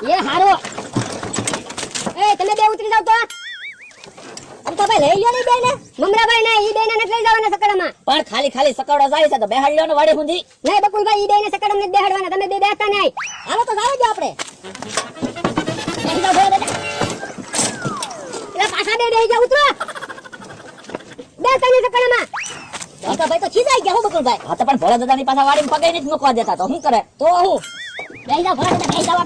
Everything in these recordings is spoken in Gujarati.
એ હારો એ તમે બે ઉતરી જાવ તો આમ તો ભાઈ લઈ લ્યો ને બેને મમરાભાઈ ને ઈ બેને નથી લઈ જવાના સકડામાં પણ ખાલી ખાલી સકડો જાય છે તો બેહાડ લ્યો ને વાડે હુંધી નહીં બકુલભાઈ ઈ બેને સકડામાં નથી બેહાડવાના તમે બે બેહતા નહીં હાલો તો જાવ જ આપણે બેહી જાવ ભોળા દાદા એલા પાછા બે બેહી જાવ ઉતરો બે તને સકડામાં તો ભાઈ તો ખીજાઈ ગયા હો બકુલભાઈ હા તો પણ ભોળા દાદાની પાછા વાડીમાં પગે નથી મૂકવા દેતા તો શું કરે તો હું બેહી જાવ ભોળા દાદા બેહી જાવ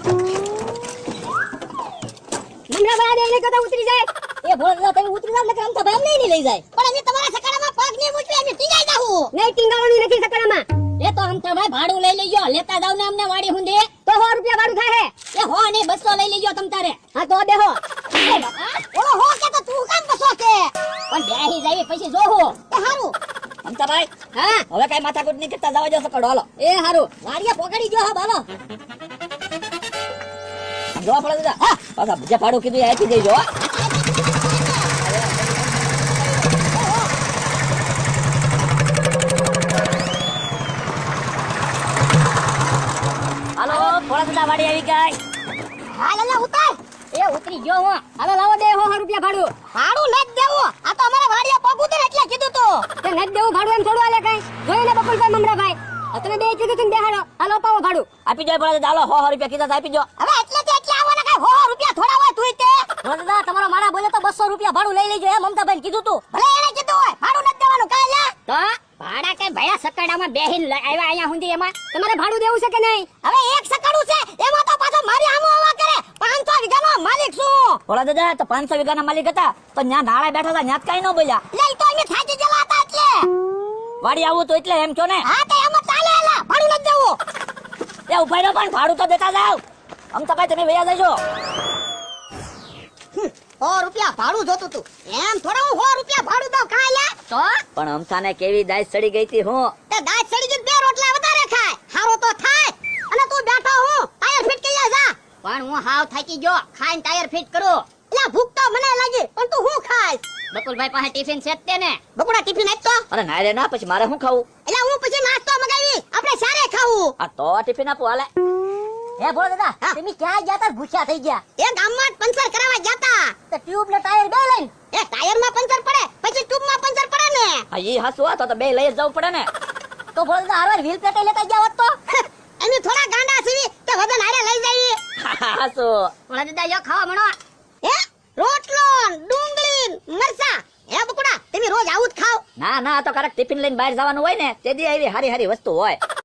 મમરાભાઈ બેને કદા ઉતરી જાય એ ભોળા દાદા તમે ઉતરી જાવ નકર આમ તો ભાઈ અમને નહીં લઈ જાય પણ અમે તમારા સકડામાં પગ નહીં મૂકવી અમે ટીંગાઈ જાવું નહીં ટીંગાવાનું નથી સકડામાં એ તો આમ તો ભાઈ ભાડું લઈ લેજો લેતા જાવ ને અમને વાડી હુંધી તો 100 રૂપિયા ભાડું થાય એ હો ને 200 લઈ લેજો તમ તારે હા તો બેહો ઓલો હો કે તો તું કામ બસો કે પણ બેહી જાય પછી જોહો એ હારું અમતા ભાઈ હા હવે કઈ માથાકૂટ નહીં કરતા જાવ જો સકડો હાલો એ હારું વાડીએ પોગાડી જો હા બાલો જો પડે દાદા હા પાછા જે ભાડું કીધું એ આપી દેજો હાલો ભોળા દાદા વાડી આવી ગઈ હાલ અલા ઉતાર એ ઉતરી ગયો હું હાલો લાવો દે 100 રૂપિયા ભાડું ભાડું નથી દેવું આ તો અમારા વાડીએ પગ ઉતરે એટલે કીધું તો તે નથી દેવું ભાડું એમ થોડું હાલે કઈ જોઈને બકુલભાઈ મમરાભાઈ તમે બે કીધું તું બેહાડો હાલો પાવો ભાડું આપી જો ભોળા દાદા હાલો 100 રૂપિયા કીધા તો આપી જો હવે એટલે આવવાના કઈ 100 રૂપિયા થોડા હોય તું તે ભોળા દાદા તમારો મારા બોલે તો 200 રૂપિયા ભાડું લઈ લેજો એમ મમતાભાઈ કીધું તું ભલે એને કીધું હોય ભાડું નથી દેવાનું કાઈ લે તો ભાડા કઈ ભયા સકડામાં બેહીન આવ્યા અહીંયા સુધી એમાં તમારે ભાડું દેવું છે કે નહીં હવે એક સકડું છે એમાં તો પાછો મારી આમો આવા કરે 500 વીઘાનો માલિક છું ભોળા દાદા તો 500 વીઘાના માલિક હતા તો ન્યા નાળે બેઠા હતા ન્યા કઈ ન બોલ્યા લે તો અમે થાકી ગયેલા હતા એટલે વાડી આવું તો એટલે એમ છો ને હા તો એમ ચાલે એલા ભાડું નથી દેવું એ ઉભા રહો પણ ભાડું તો દેતા જાવ આમ તો ભાઈ તમે વયા જજો 100 રૂપિયા ભાડું જોતું તું એમ થોડા હું 100 રૂપિયા ભાડું દઉં કાઈ લે તો પણ અમથાને કેવી દાઈ સડી ગઈ હતી હું તે દાંત સડી જત બે રોટલા વધારે ખાય હારો તો થાય અને તું બેઠો હું ટાયર ફિટ કરી જા પણ હું હાવ થાકી ગયો ખાઈને ટાયર ફિટ કરું એલા ભૂખ તો મને લાગી પણ તું હું ખાઈસ બકુલભાઈ પાસે ટિફિન છે જ તે ને બકુડા ટિફિન આપ તો અરે ના રે ના પછી મારે શું ખાવું એલા હું પછી નાસ્તો મગાવી આપણે સારે ખાવું આ તો ટિફિન આપું હાલે હે ભોળા દાદા તમે ક્યાં ગયા તા ભૂખ્યા થઈ ગયા એ ગામમાં જ પંચર કરાવવા જતા તો ટ્યુબ ને ટાયર બે લઈને એ ટાયર માં પંચર પડે પછી ટ્યુબ માં પંચર પડે ને હા ઈ હાસુ આ તો બે લઈ જ જવું પડે ને તો ભોળા દાદા હારવાર વ્હીલ પ્લેટ લેતા ગયા હોત તો એની થોડા ગાંડા સીવી તે વજન હારે લઈ જઈએ હાસુ ભોળા દાદા યો ખાવા મણો હે રોટલો ડુંગળી મરસા હે બકુડા તમે રોજ આવું જ ખાવ ના ના આ તો ક્યારેક ટિફિન લઈને બહાર જવાનું હોય ને તે દી આવી હારી હારી વસ્તુ હોય